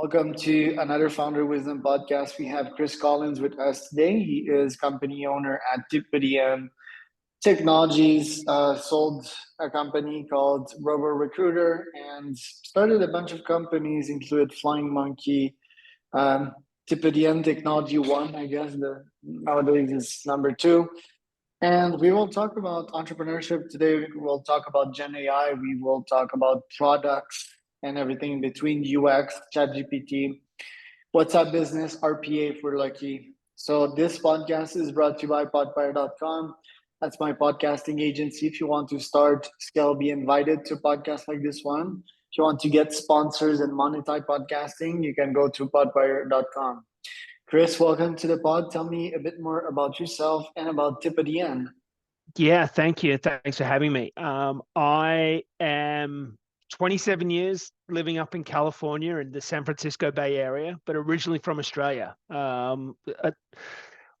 Welcome to another Founder Wisdom podcast. We have Chris Collins with us today. He is company owner at DPM Technologies, sold a company called Robo Recruiter and started a bunch of companies, included Flying Monkey, um, Tipan Technology One, I guess the nowadays is number two. And we will talk about entrepreneurship today. We will talk about Gen AI. We will talk about products and everything in between UX, ChatGPT, WhatsApp Business, RPA if we're lucky. So this podcast is brought to you by podfire.com. That's my podcasting agency. If you want to start, scale, be invited to podcasts like this one. If you want to get sponsors and monetize podcasting, you can go to podfire.com. Chris, welcome to the pod. Tell me a bit more about yourself and about Tip at the End. Yeah, thank you. Thanks for having me. I am 27 years living up in California in the San Francisco Bay Area, but originally from Australia.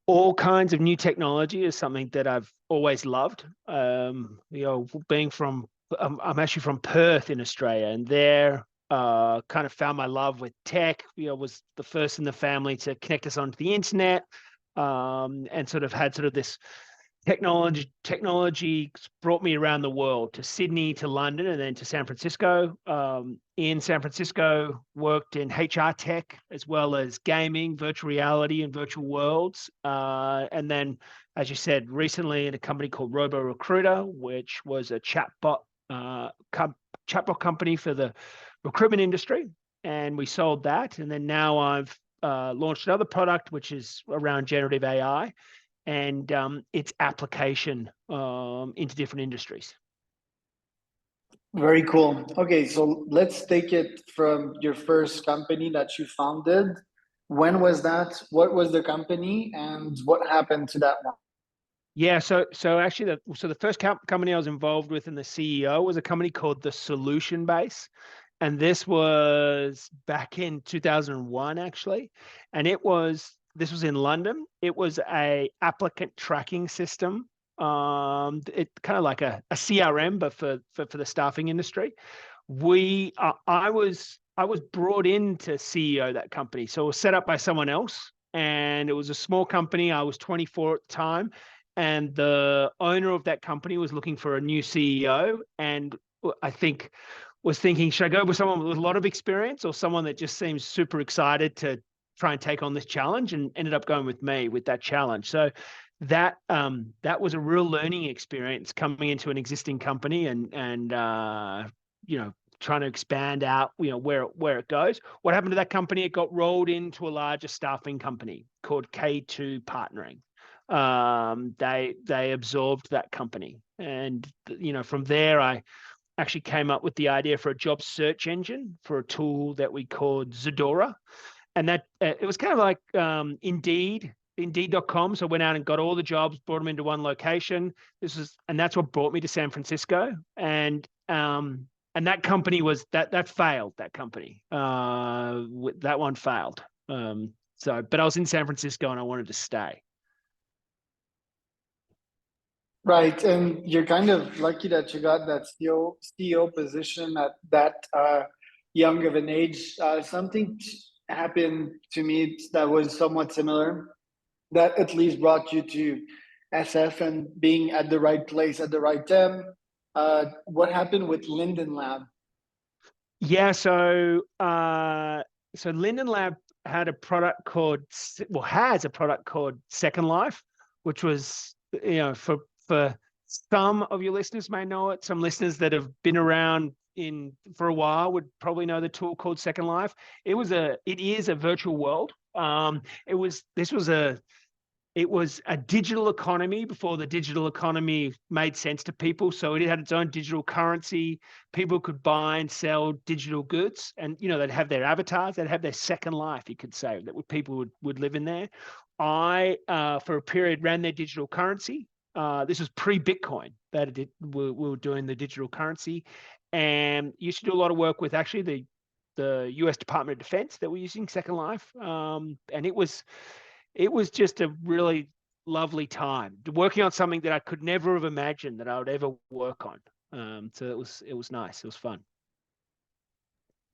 All kinds of new technology is something that I've always loved. Being from, I'm actually from Perth in Australia, and there kind of found my love with tech. Was the first in the family to connect us onto the internet, and sort of had this technology brought me around the world, to Sydney, to London, and then to San Francisco. In San Francisco, worked in HR tech as well as gaming, virtual reality, and virtual worlds. And then, as you said, recently in a company called Robo Recruiter, which was a chatbot company for the recruitment industry. And we sold that. And then now I've launched another product, which is around generative AI and its application into different industries. Very cool. Okay, so let's take it from your first company that you founded. When was that? What was the company, and what happened to that one? Yeah, so actually, the first company I was involved with, and the CEO, was a company called The Solution Base, and this was back in 2001, actually, and this was in London. It was a applicant tracking system. It kind of like a CRM, but for the staffing industry. I was brought in to CEO that company, so it was set up by someone else, and it was a small company. I was 24 at the time, and the owner of that company was looking for a new CEO, and I think was thinking, should I go with someone with a lot of experience or someone that just seems super excited to try and take on this challenge, and ended up going with me with that challenge. So that was a real learning experience, coming into an existing company and trying to expand out, where it goes. What happened to that company? It got rolled into a larger staffing company called K2 Partnering. They absorbed that company, and from there I actually came up with the idea for a job search engine for a tool that we called Zadora. And that it was kind of like Indeed.com. So I went out and got all the jobs, brought them into one location. And that's what brought me to San Francisco. And that company that failed. That company, that one failed. But I was in San Francisco and I wanted to stay. Right, and you're kind of lucky that you got that CEO position at that young of an age. Something happened to me that was somewhat similar, that at least brought you to SF and being at the right place at the right time. What happened with Linden Lab? Yeah, so Linden Lab had a product has a product called Second Life, which was, for some of your listeners may know it. Some listeners that have been around for a while would probably know the tool called Second Life. It is a virtual world. It was a digital economy before the digital economy made sense to people. So it had its own digital currency. People could buy and sell digital goods, and they'd have their avatars. They'd have their second life, you could say, that people would live in there. I, for a period, ran their digital currency. This was pre-Bitcoin that we were doing the digital currency, and used to do a lot of work with actually the US Department of Defense that were using Second Life. And it was just a really lovely time working on something that I could never have imagined that I would ever work on. So it was nice. It was fun.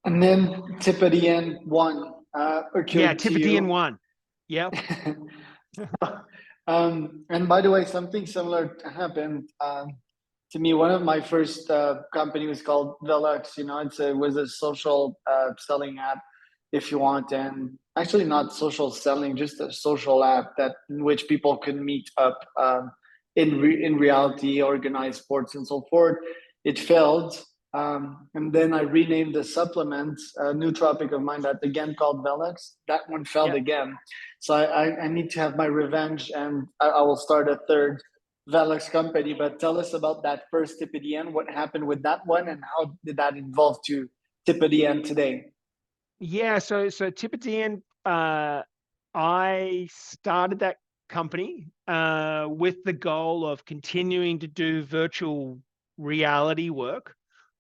And then Tipan one Yeah, occurred to Tipan you. one. Yeah. And by the way, something similar happened to me. One of my first company was called Velux. You know, it was a social selling app, if you want, and actually not social selling, just a social app that in which people can meet up in reality, organize sports, and so forth. It failed. And then I renamed the supplement, a new topic of mine that again called Velux. That one failed Yeah. again. So I need to have my revenge, and I will start a third Velux company. But tell us about that first Tipan. What happened with that one, and how did that evolve to Tipan today? Yeah. So Tipan, I started that company with the goal of continuing to do virtual reality work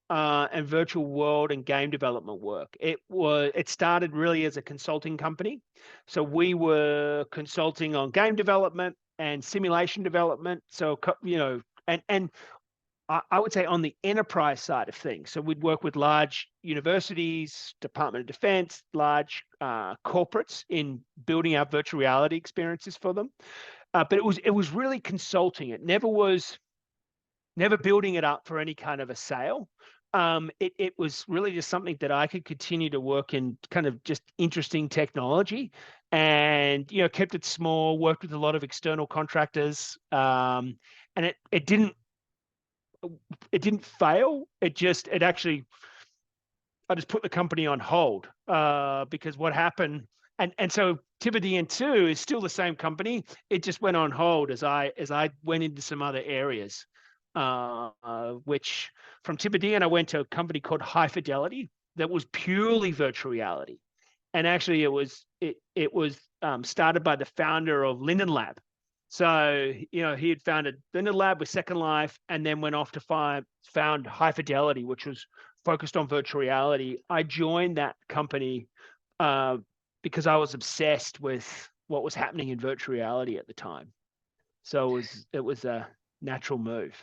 and virtual world and game development work. It started really as a consulting company. So we were consulting on game development and simulation development. So and I would say on the enterprise side of things. So we'd work with large universities, Department of Defense, large corporates in building out virtual reality experiences for them. But it was really consulting. It never building it up for any kind of a sale. It was really just something that I could continue to work in, kind of just interesting technology, and kept it small. Worked with a lot of external contractors, and it didn't fail. It actually, I just put the company on hold because what happened, and so Tipan 2 is still the same company. It just went on hold as I went into some other areas. Which from Tipan I went to a company called High Fidelity that was purely virtual reality, and actually it was started by the founder of Linden Lab. So he had founded Linden Lab with Second Life, and then went off to found High Fidelity, which was focused on virtual reality. I joined that company uh, because I was obsessed with what was happening in virtual reality at the time. So it was a natural move.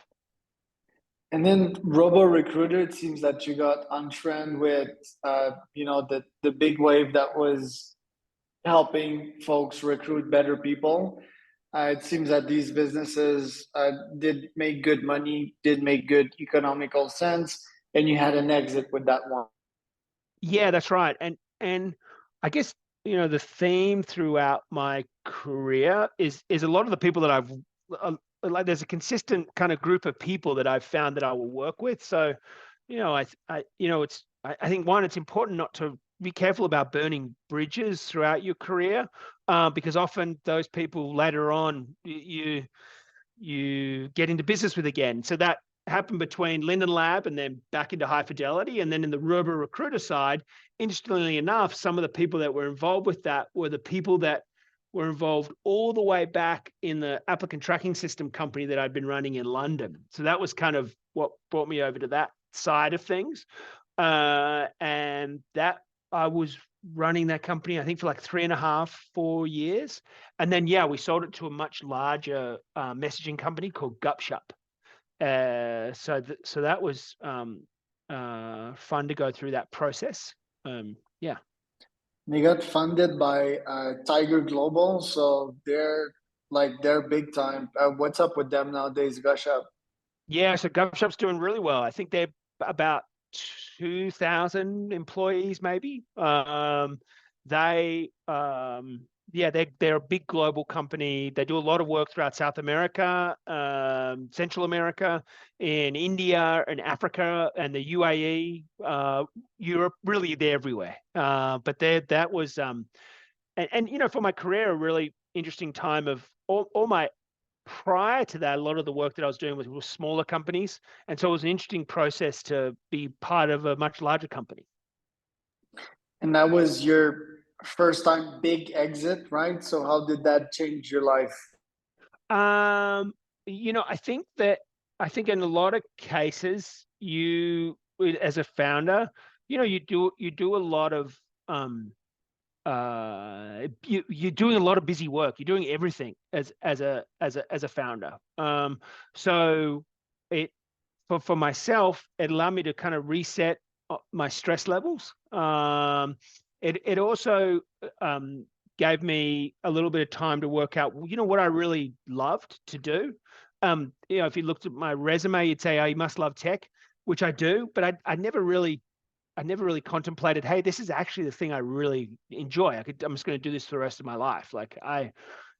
And then Robo Recruiter, it seems that you got on trend with, the big wave that was helping folks recruit better people. It seems that these businesses did make good money, did make good economical sense, and you had an exit with that one. Yeah, that's right. And I guess the theme throughout my career is a lot of the people that I've like. There's a consistent kind of group of people that I've found that I will work with. So, I think one, it's important not to be careful about burning bridges throughout your career, because often those people later on you get into business with again. So that happened between Linden Lab and then back into High Fidelity. And then in the Robo Recruiter side, interestingly enough, some of the people that were involved with that were the people that were involved all the way back in the applicant tracking system company that I'd been running in London. So that was kind of what brought me over to that side of things. And that I was running that company, I think, for like 3.5, 4 years. And then, yeah, we sold it to a much larger messaging company called Gupshup. So that was fun to go through that process. Yeah. They got funded by Tiger Global, so they're big time. What's up with them nowadays, Gushup? Yeah, so Gupshup's doing really well. I think they're about 2,000 employees, maybe. They, yeah, they're a big global company. They do a lot of work throughout South America, Central America, in India, and Africa, and the UAE, Europe. Really, they're everywhere. But that was, and for my career, a really interesting time of all my prior to that, a lot of the work that I was doing was smaller companies. And so it was an interesting process to be part of a much larger company. And that was your first time big exit, right? So how did that change your life? I think in a lot of cases, as a founder, you do a lot of you're doing a lot of busy work. You're doing everything as a founder. So it for myself, it allowed me to kind of reset, my stress levels. It also gave me a little bit of time to work out, what I really loved to do. If you looked at my resume, you'd say, oh, you must love tech, which I do, but I never really contemplated, hey, this is actually the thing I really enjoy. I'm just going to do this for the rest of my life. Like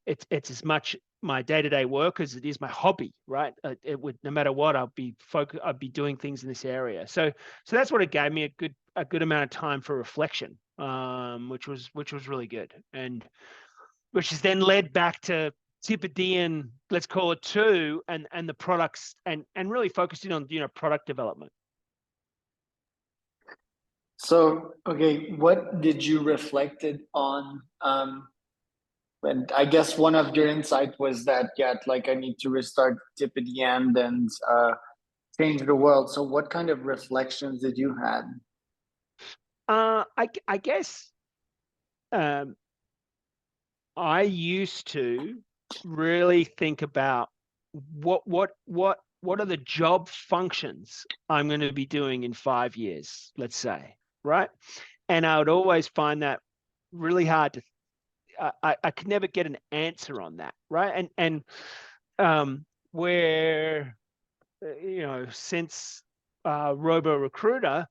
it's as much my day-to-day work as it is my hobby, right? It would, no matter what, I'd be doing things in this area. So that's what it gave me, a good amount of time for reflection, which was really good, and which has then led back to Tipan, let's call it 2, and the products, and really focusing on product development. So, okay, what did you reflected on? And I guess one of your insight was that, yeah, like I need to restart tip at the end and change the world. So, what kind of reflections did you had? I guess I used to really think about what are the job functions I'm going to be doing in 5 years, let's say, right? And I would always find that really hard to. I could never get an answer on that, right? And where since Robo Recruiter,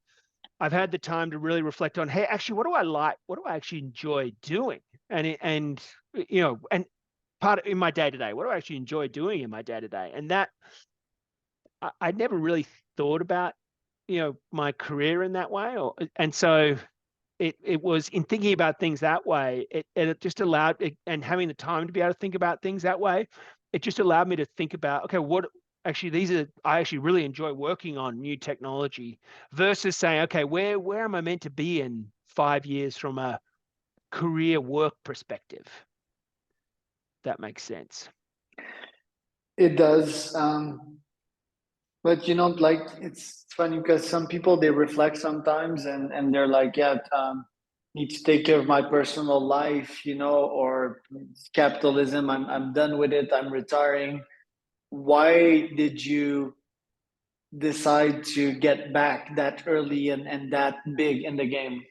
I've had the time to really reflect on, hey, actually, what do I like? What do I actually enjoy doing? And part of in my day to day, what do I actually enjoy doing in my day to day? And that I'd never really thought about, my career in that way, and so it was in thinking about things that way. It just allowed it, and having the time to be able to think about things that way, it just allowed me to think about, okay, what actually I actually really enjoy working on new technology versus saying, okay, where am I meant to be in 5 years from a career work perspective? That makes sense. It does. But like it's funny because some people they reflect sometimes and they're like, yeah, need to take care of my personal life, or capitalism. I'm done with it. I'm retiring. Why did you decide to get back that early and that big in the game?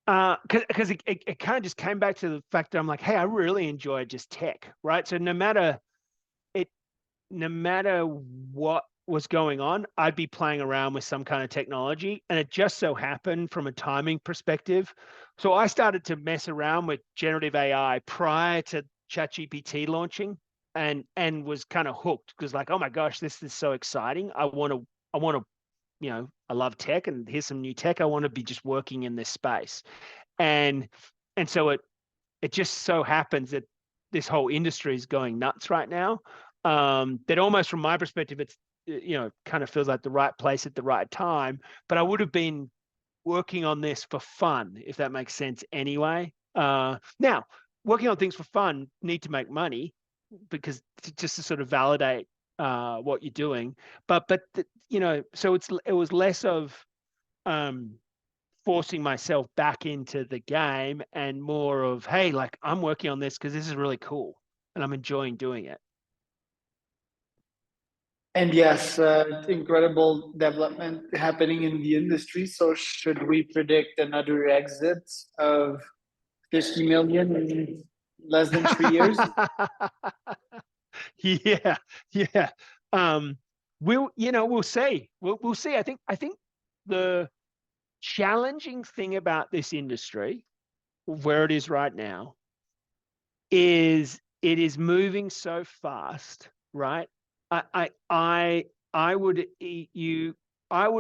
Because it kind of just came back to the fact that I'm like, hey, I really enjoy just tech, right? So no matter what was going on, I'd be playing around with some kind of technology. And it just so happened from a timing perspective. So I started to mess around with generative AI prior to ChatGPT launching, and was kind of hooked because, like, oh my gosh, this is so exciting. I want to, I love tech, and here's some new tech. I want to be just working in this space. And so it just so happens that this whole industry is going nuts right now. That almost from my perspective, it's, kind of feels like the right place at the right time. But I would have been working on this for fun, if that makes sense anyway. Now, working on things for fun need to make money, because just to sort of validate what you're doing. But so it was less of forcing myself back into the game and more of, hey, like, I'm working on this because this is really cool and I'm enjoying doing it. And yes, incredible development happening in the industry. So should we predict another exit of 50 million in less than 3 years? Yeah, yeah. We'll see. We'll see. I think the challenging thing about this industry, where it is right now, is it is moving so fast, right? I would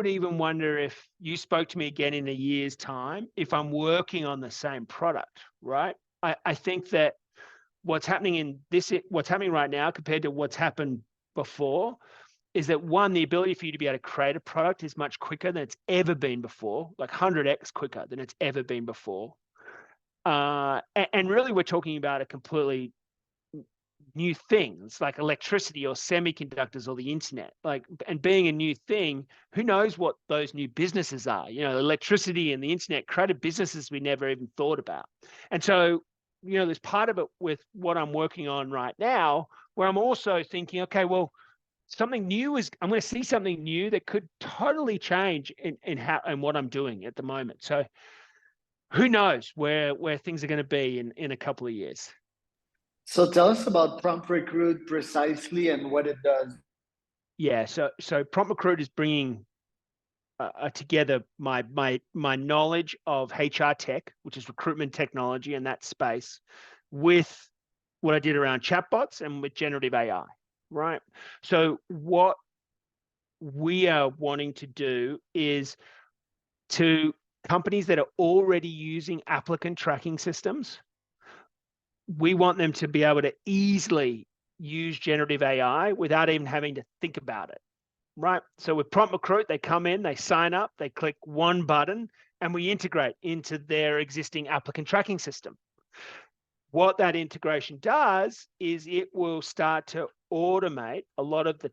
even wonder if you spoke to me again in a year's time, if I'm working on the same product, right? I think that what's happening right now compared to what's happened before is that, one, the ability for you to be able to create a product is much quicker than it's ever been before, like 100x quicker than it's ever been before. And really, we're talking about a completely new things like electricity or semiconductors or the internet, and being a new thing, who knows what those new businesses are? Electricity and the internet created businesses we never even thought about. And so, there's part of it with what I'm working on right now where I'm also thinking, okay, well, something new is, I'm going to see something new that could totally change in how and what I'm doing at the moment. So who knows where things are going to be in a couple of years. So tell us about Prompt Recruit precisely and what it does. Yeah, so Prompt Recruit is bringing together my knowledge of HR tech, which is recruitment technology and that space, with what I did around chatbots and with generative AI, right? So what we are wanting to do is to companies that are already using applicant tracking systems, we want them to be able to easily use generative AI without even having to think about it, right? So with Prompt Recruit, they come in, they sign up, they click one button, and we integrate into their existing applicant tracking system. What that integration does is it will start to automate a lot of the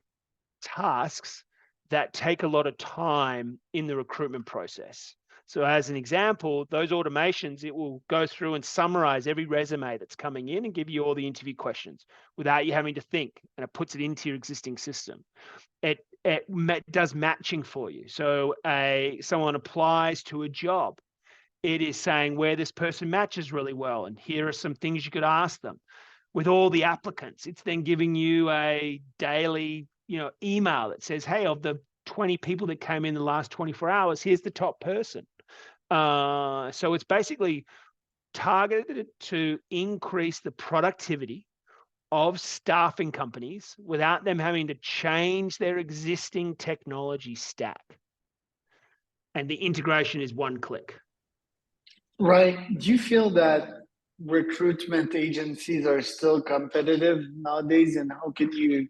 tasks that take a lot of time in the recruitment process. So as an example, those automations, it will go through and summarize every resume that's coming in and give you all the interview questions without you having to think, and it puts it into your existing system. It does matching for you. So someone applies to a job, it is saying where this person matches really well, and here are some things you could ask them. With all the applicants, it's then giving you a daily, email that says, hey, of the 20 people that came in the last 24 hours, here's the top person. So it's basically targeted to increase the productivity of staffing companies without them having to change their existing technology stack. And the integration is one click. Right. Do you feel that recruitment agencies are still competitive nowadays? And how can you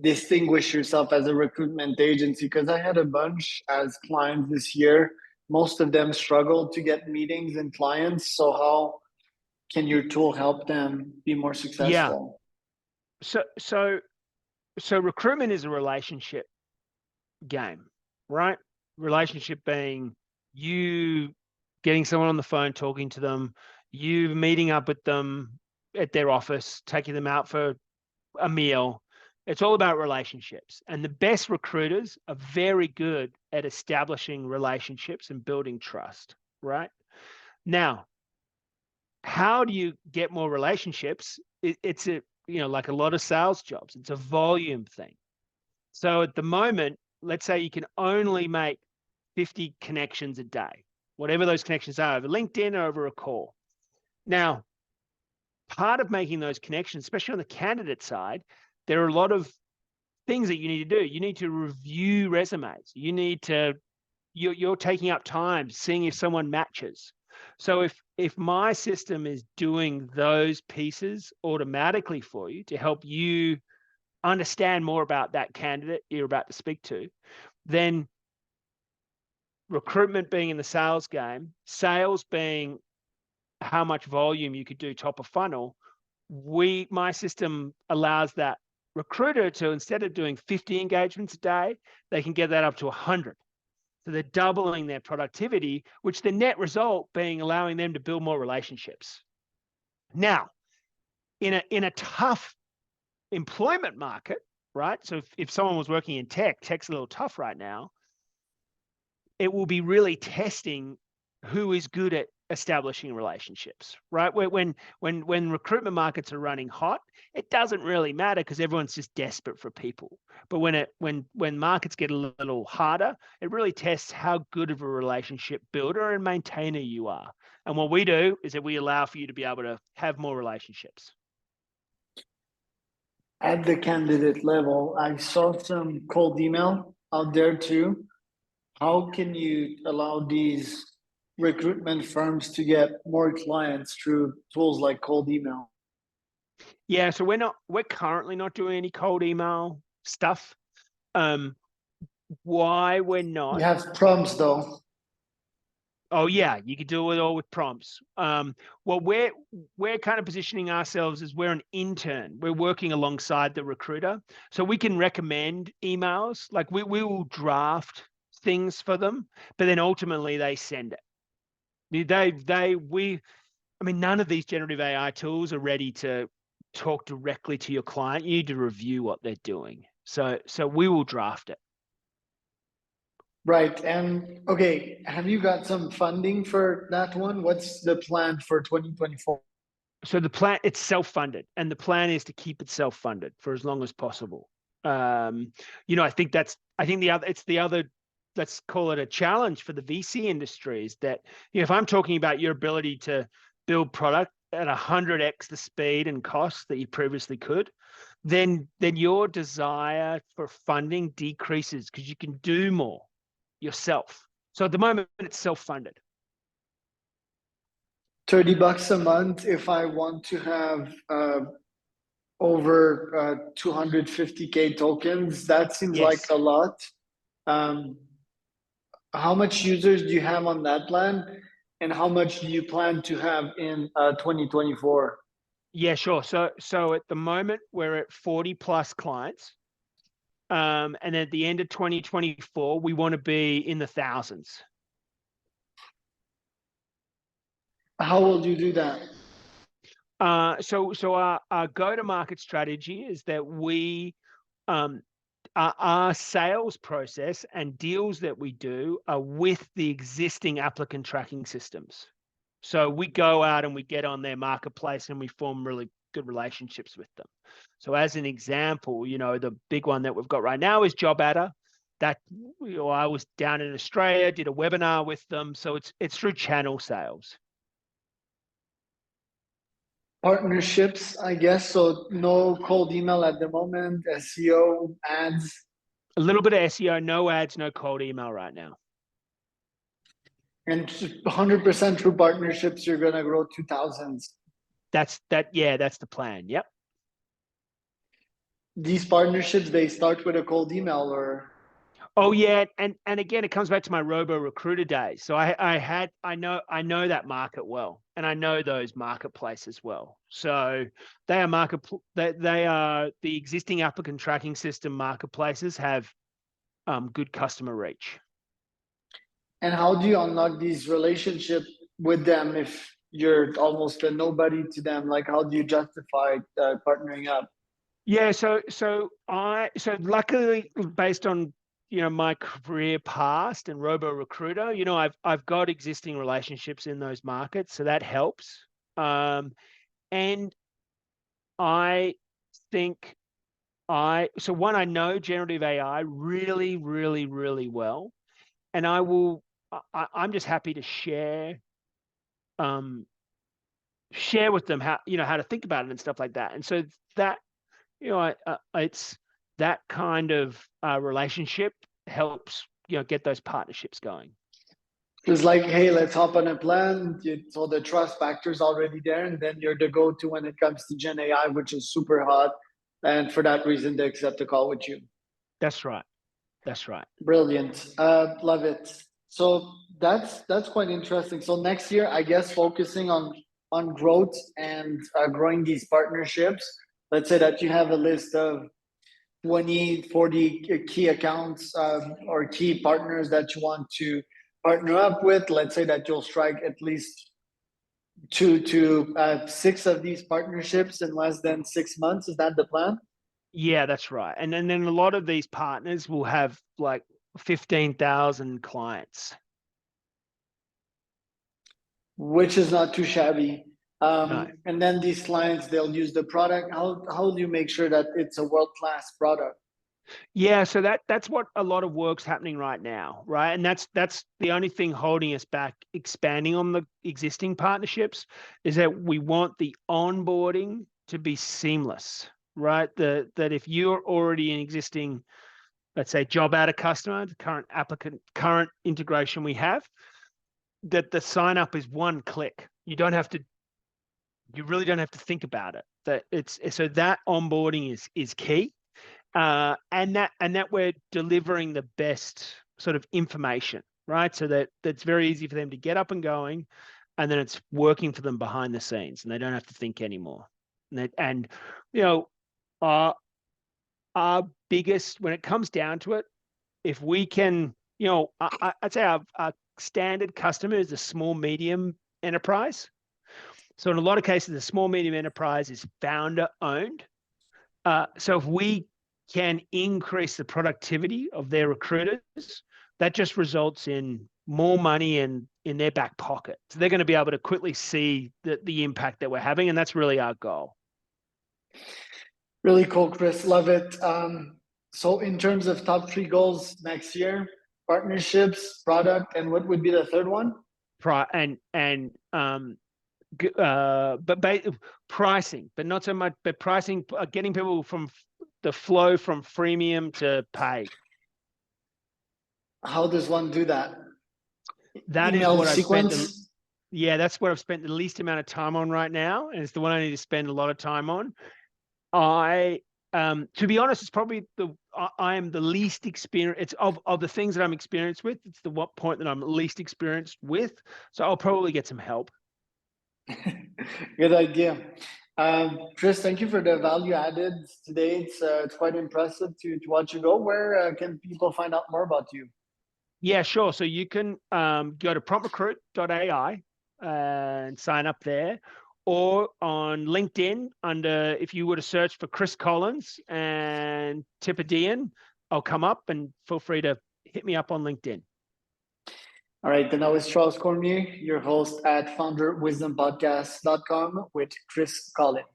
distinguish yourself as a recruitment agency? Because I had a bunch as clients this year. Most of them struggled to get meetings and clients. So how can your tool help them be more Yeah. successful? So recruitment is a relationship game, right? Relationship being you getting someone on the phone, talking to them, you meeting up with them at their office, taking them out for a meal. It's all about relationships. And the best recruiters are very good at establishing relationships and building trust, right? Now, how do you get more relationships? It's like a lot of sales jobs, it's a volume thing. So at the moment, let's say you can only make 50 connections a day, whatever those connections are, over LinkedIn or over a call. Now, part of making those connections, especially on the candidate side, there are a lot of things that you need to do. You need to review resumes. You're taking up time seeing if someone matches. So if my system is doing those pieces automatically for you to help you understand more about that candidate you're about to speak to, then recruitment being in the sales game, sales being how much volume you could do top of funnel, my system allows that recruiter to, instead of doing 50 engagements a day, they can get that up to 100. So they're doubling their productivity, which the net result being allowing them to build more relationships. Now, in a tough employment market, right? So if someone was working in tech's a little tough right now, it will be really testing who is good at establishing relationships, right? When recruitment markets are running hot, it doesn't really matter because everyone's just desperate for people. But when markets get a little harder, it really tests how good of a relationship builder and maintainer you are. And what we do is that we allow for you to be able to have more relationships. At the candidate level, I saw some cold email out there too. How can you allow these recruitment firms to get more clients through tools like cold email? Yeah, so we're currently not doing any cold email stuff. Why we're You not? have prompts though. Oh yeah, you could do it all with prompts. Well, we're kind of positioning ourselves as we're an intern. We're working alongside the recruiter, so we can recommend emails. Like we will draft things for them, but then ultimately they send it. I mean, none of these generative AI tools are ready to talk directly to your client. You need to review what they're doing. So we will draft it. Right. And okay, have you got some funding for that one? What's the plan for 2024? So the plan, it's self-funded, and the plan is to keep it self-funded for as long as possible. I think it's the other, let's call it a challenge for the VC industry, is that, if I'm talking about your ability to build product at 100x the speed and cost that you previously could, then your desire for funding decreases because you can do more yourself. So at the moment, it's self-funded. $30 a month if I want to have over 250K tokens. That seems like Yes. a lot. Um, how much users do you have on that plan? And how much do you plan to have in 2024? Yeah, sure. So at the moment, we're at 40 plus clients. And at the end of 2024, we want to be in the thousands. How will you do that? So our go-to-market strategy is that our sales process and deals that we do are with the existing applicant tracking systems. So we go out and we get on their marketplace and we form really good relationships with them. So as an example, the big one that we've got right now is Job Adder. That I was down in Australia, did a webinar with them. So it's through channel sales. Partnerships, I guess. So no cold email at the moment, SEO, ads. A little bit of SEO, no ads, no cold email right now. And 100% through partnerships, you're going to grow to thousands. That's the plan. Yep. These partnerships, they start with a cold email or? Oh yeah, and again, it comes back to my Robo Recruiter days. So I know that market well, and I know those marketplaces well. So they are the existing applicant tracking system marketplaces have good customer reach. And how do you unlock these relationships with them if you're almost a nobody to them? Like, how do you justify partnering up? Yeah, so luckily, based on my career past and Robo Recruiter, I've got existing relationships in those markets, so that helps. And I think I know generative AI really, really, really well, and I'm just happy to share with them how to think about it and stuff like that. And so that it's that kind of relationship helps get those partnerships going. It's like, hey, let's hop on a plan. So the trust factor's already there, and then you're the go-to when it comes to Gen AI, which is super hot. And for that reason, they accept a call with you. That's right. That's right. Brilliant. Love it. So that's quite interesting. So next year, I guess focusing on growth and growing these partnerships. Let's say that you have a list of 20, 40 key accounts or key partners that you want to partner up with. Let's say that you'll strike at least 2 to 6 of these partnerships in less than 6 months. Is that the plan? Yeah, that's right. And then a lot of these partners will have like 15,000 clients. Which is not too shabby. No. And then these clients, they'll use the product. How do you make sure that it's a world-class product? Yeah, so that's what a lot of work's happening right now, right? And that's the only thing holding us back expanding on the existing partnerships, is that we want the onboarding to be seamless, right? That if you're already an existing, let's say, job ad customer, the current applicant, current integration we have, that the sign up is one click. You really don't have to think about it. So that onboarding is key. And that we're delivering the best sort of information, right? So that's very easy for them to get up and going, and then it's working for them behind the scenes, and they don't have to think anymore. Our biggest, when it comes down to it, if we can, I'd say our standard customer is a small medium enterprise. So in a lot of cases, the small medium enterprise is founder owned. So if we can increase the productivity of their recruiters, that just results in more money in their back pocket. So they're going to be able to quickly see the impact that we're having, and that's really our goal. Really cool, Chris. Love it. So in terms of top 3 goals next year, partnerships, product, and what would be the third one? Pricing, but not so much, but pricing, getting people from the flow from freemium to paid. How does one do that? That Email is what sequence? I've spent. Yeah, that's what I've spent the least amount of time on right now, and it's the one I need to spend a lot of time on. To be honest, it's probably I am the least experienced. It's of the things that I'm experienced with. It's the what point that I'm least experienced with. So I'll probably get some help. Good idea. Chris, thank you for the value added today. It's quite impressive to watch you go. Where can people find out more about you? Yeah, sure. So you can go to promptrecruit.ai and sign up there, or on LinkedIn if you were to search for Chris Collins and Tipan, I'll come up, and feel free to hit me up on LinkedIn. All right, then I was Charles Cormier, your host at founderwisdompodcast.com with Chris Collins.